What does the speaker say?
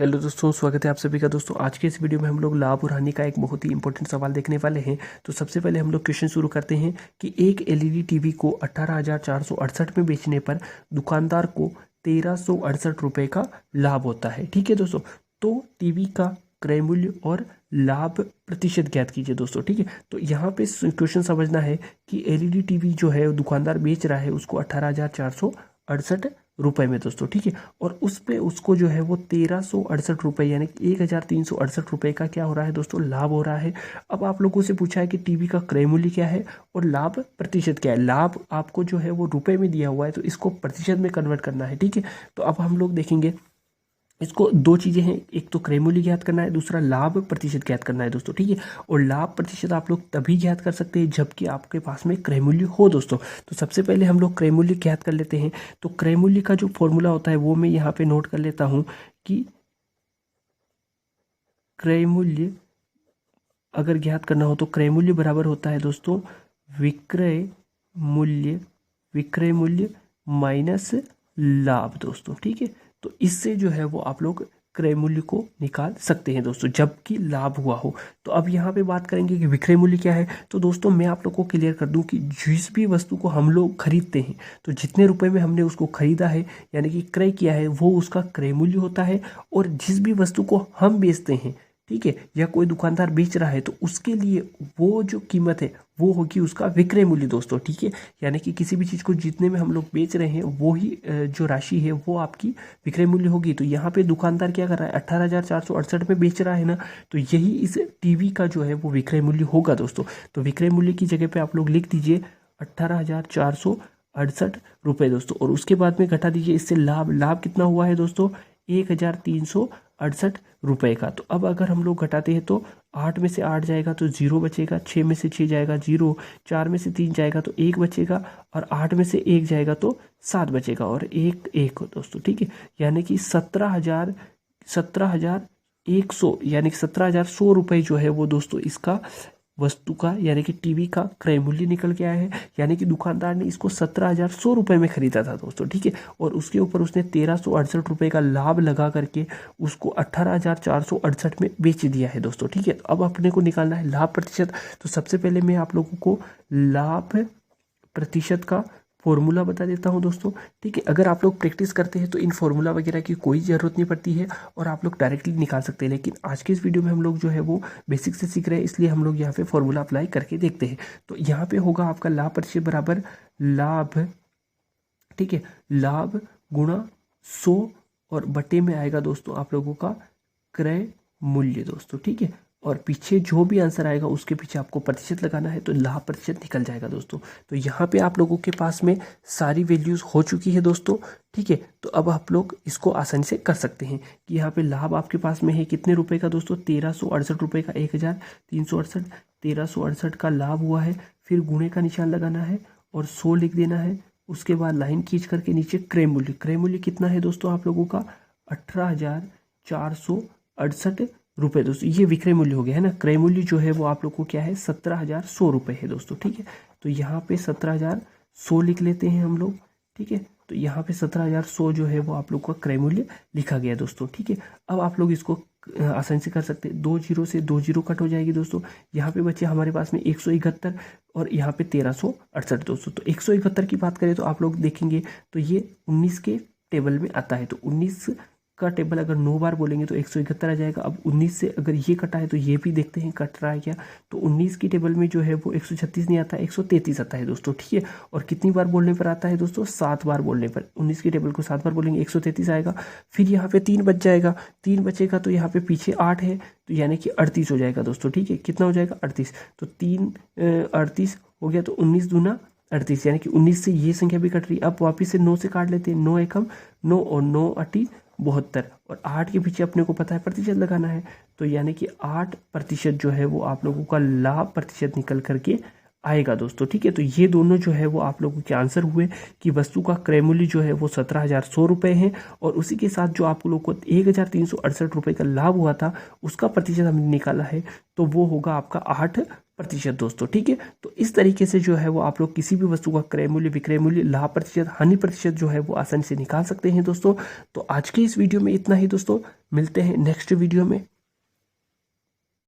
Hello दोस्तों, स्वागत है आप सभी का। दोस्तों आज के इस वीडियो में हम लोग लाभ और हानि का एक बहुत ही इंपॉर्टेंट सवाल देखने वाले हैं। तो सबसे पहले हम लोग क्वेश्चन शुरू करते हैं कि एक एलईडी टीवी को 18,468 में बेचने पर दुकानदार को 1,368 रुपये का लाभ होता है। ठीक है दोस्तों, तो टीवी का क्रय मूल्य और लाभ प्रतिशत ज्ञात कीजिए दोस्तों। ठीक है, तो यहाँ पे क्वेश्चन समझना है कि एलईडी टीवी जो है दुकानदार बेच रहा है उसको 18,468 रुपए में दोस्तों। ठीक है, और उस पे उसको जो है वो 1,368 रुपये यानी 1,368 रुपये का क्या हो रहा है दोस्तों, लाभ हो रहा है। अब आप लोगों से पूछा है कि टीवी का क्रय मूल्य क्या है और लाभ प्रतिशत क्या है। लाभ आपको जो है वो रुपए में दिया हुआ है, तो इसको प्रतिशत में कन्वर्ट करना है। ठीक है, तो अब हम लोग देखेंगे इसको। दो चीज़ें हैं, एक तो क्रय मूल्य ज्ञात करना है, दूसरा लाभ प्रतिशत ज्ञात करना है दोस्तों। ठीक है, और लाभ प्रतिशत आप लोग तभी ज्ञात कर सकते हैं जबकि आपके पास में क्रय मूल्य हो दोस्तों। तो सबसे पहले हम लोग क्रय मूल्य ज्ञात कर लेते हैं। तो क्रय मूल्य का जो फॉर्मूला होता है वो मैं यहाँ पे नोट कर लेता हूँ कि क्रय मूल्य अगर ज्ञात करना हो तो क्रय मूल्य बराबर होता है दोस्तों विक्रय मूल्य माइनस लाभ दोस्तों। ठीक है, तो इससे जो है वो आप लोग क्रय मूल्य को निकाल सकते हैं दोस्तों जबकि लाभ हुआ हो। तो अब यहाँ पे बात करेंगे कि विक्रय मूल्य क्या है। तो दोस्तों मैं आप लोग को क्लियर कर दूं कि जिस भी वस्तु को हम लोग खरीदते हैं तो जितने रुपए में हमने उसको खरीदा है यानी कि क्रय किया है वो उसका क्रय मूल्य होता है। और जिस भी वस्तु को हम बेचते हैं, ठीक है, या कोई दुकानदार बेच रहा है तो उसके लिए वो जो कीमत है वो होगी उसका विक्रय मूल्य दोस्तों। ठीक है, यानी कि किसी भी चीज़ को जितने में हम लोग बेच रहे हैं वो ही जो राशि है वो आपकी विक्रय मूल्य होगी। तो यहाँ पे दुकानदार क्या कर रहा है, 18,468 में बेच रहा है ना, तो यही इस टीवी का जो है वो विक्रय मूल्य होगा दोस्तों। तो विक्रय मूल्य की जगह पे आप लोग लिख दीजिए 18,468 रुपये दोस्तों, और उसके बाद में घटा दीजिए इससे लाभ कितना हुआ है दोस्तों, 1,368 रुपये का। तो अब अगर हम लोग घटाते हैं तो 8 में से 8 जाएगा तो 0 बचेगा, 6 में से 6 जाएगा 0, 4 में से 3 जाएगा तो 1 बचेगा, और 8 में से 1 जाएगा तो 7 बचेगा, और 1 दोस्तों। ठीक है, यानी कि 17,100 यानी कि 17,100 रुपये जो है वो दोस्तों इसका वस्तु का यानी कि टीवी का क्रय मूल्य निकल के आया है। यानी कि दुकानदार ने इसको 17,100 रुपये में खरीदा था दोस्तों। ठीक है, और उसके ऊपर उसने 1,368 रुपये का लाभ लगा करके उसको 18,468 में बेच दिया है दोस्तों। ठीक है, तो अब अपने को निकालना है लाभ प्रतिशत। तो सबसे पहले मैं आप लोगों को लाभ प्रतिशत का फॉर्मूला बता देता हूं दोस्तों। ठीक है, अगर आप लोग प्रैक्टिस करते हैं तो इन फॉर्मूला वगैरह की कोई ज़रूरत नहीं पड़ती है और आप लोग डायरेक्टली निकाल सकते हैं। लेकिन आज के इस वीडियो में हम लोग जो है वो बेसिक से सीख रहे हैं, इसलिए हम लोग यहाँ पे फॉर्मूला अप्लाई करके देखते हैं। तो यहाँ पे होगा आपका लाभ प्रतिशत बराबर लाभ, ठीक है, लाभ गुणा 100 और बटे में आएगा दोस्तों आप लोगों का क्रय मूल्य दोस्तों। ठीक है, और पीछे जो भी आंसर आएगा उसके पीछे आपको प्रतिशत लगाना है, तो लाभ प्रतिशत निकल जाएगा दोस्तों। तो यहाँ पे आप लोगों के पास में सारी वैल्यूज़ हो चुकी है दोस्तों। ठीक है, तो अब आप लोग इसको आसानी से कर सकते हैं कि यहाँ पे लाभ आपके पास में है कितने रुपए का दोस्तों, 1,368 रुपये का, 1,368, 1,368 का लाभ हुआ है। फिर गुणे का निशान लगाना है और 100 लिख देना है। उसके बाद लाइन खींच करके नीचे क्रय मूल्य कितना है दोस्तों आप लोगों का, 18,468 रुपये दोस्तों। ये विक्रय मूल्य हो गया है ना। क्रय मूल्य जो है वो आप लोग को क्या है, 17,100 रुपये है दोस्तों। ठीक है, तो यहाँ पे 17,100 लिख लेते हैं हम लोग। ठीक है, तो यहाँ पे 17,100 जो है वो आप लोग का क्रय मूल्य लिखा गया दोस्तों। ठीक है, अब आप लोग इसको आसानी से कर सकते हैं। 2 जीरो से 2 जीरो कट हो जाएगी दोस्तों। यहाँ पे बचे हमारे पास में 171 और यहाँ पे 1,368 दोस्तों। तो 171 की बात करें तो आप लोग देखेंगे तो ये 19 के टेबल में आता है। तो 19 का टेबल अगर 9 बार बोलेंगे तो 171 आ जाएगा। अब 19 से अगर ये कटा है तो ये भी देखते हैं कट रहा है क्या। तो 19 की टेबल में जो है वो 136 नहीं आता है, 133 आता है दोस्तों। ठीक है, और कितनी बार बोलने पर आता है दोस्तों, 7 बार बोलने पर। 19 की टेबल को 7 बार बोलेंगे 133 आएगा। फिर यहाँ पे 3 बच जाएगा, 3 बचेगा तो यहाँ पे पीछे 8 है तो यानी कि 38 हो जाएगा दोस्तों। ठीक है, कितना हो जाएगा, 38। तो 3 38 हो गया, तो 19 दूना 38 यानी कि 19 से ये संख्या भी कट रही है। अब वापिस से 9 से काट लेते हैं, 9 एकम 9 और 9 अटी 72, और 8 के पीछे अपने को पता है प्रतिशत लगाना है। तो यानी कि 8% जो है वो आप लोगों का लाभ प्रतिशत निकल करके आएगा दोस्तों। ठीक है, तो ये दोनों जो है वो आप लोगों के आंसर हुए कि वस्तु का क्रय मूल्य जो है वो 17,100 रुपये है, और उसी के साथ जो आप लोगों को 1,368 रुपये का लाभ हुआ था उसका प्रतिशत हमने निकाला है, तो वो होगा आपका 8% दोस्तों। ठीक है, तो इस तरीके से जो है वो आप लोग किसी भी वस्तु का क्रय मूल्य, विक्रय मूल्य, लाभ प्रतिशत, हानि प्रतिशत जो है वो आसानी से निकाल सकते हैं दोस्तों। तो आज के इस वीडियो में इतना ही दोस्तों। मिलते हैं नेक्स्ट वीडियो में।